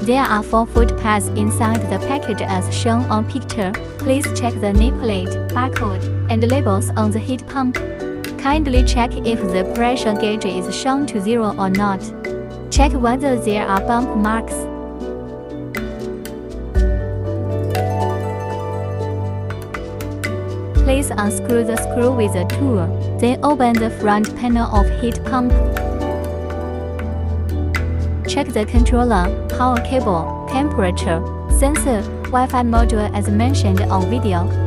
There are 4 foot pads inside the package as shown on picture. Please check the nameplate, barcode, and labels on the heat pump. Kindly check if the pressure gauge is shown to 0 or not. Check whether there are bump marks. Please unscrew the screw with a tool, then open the front panel of heat pump. Check the controller, power cable, temperature, sensor, Wi-Fi module as mentioned on video.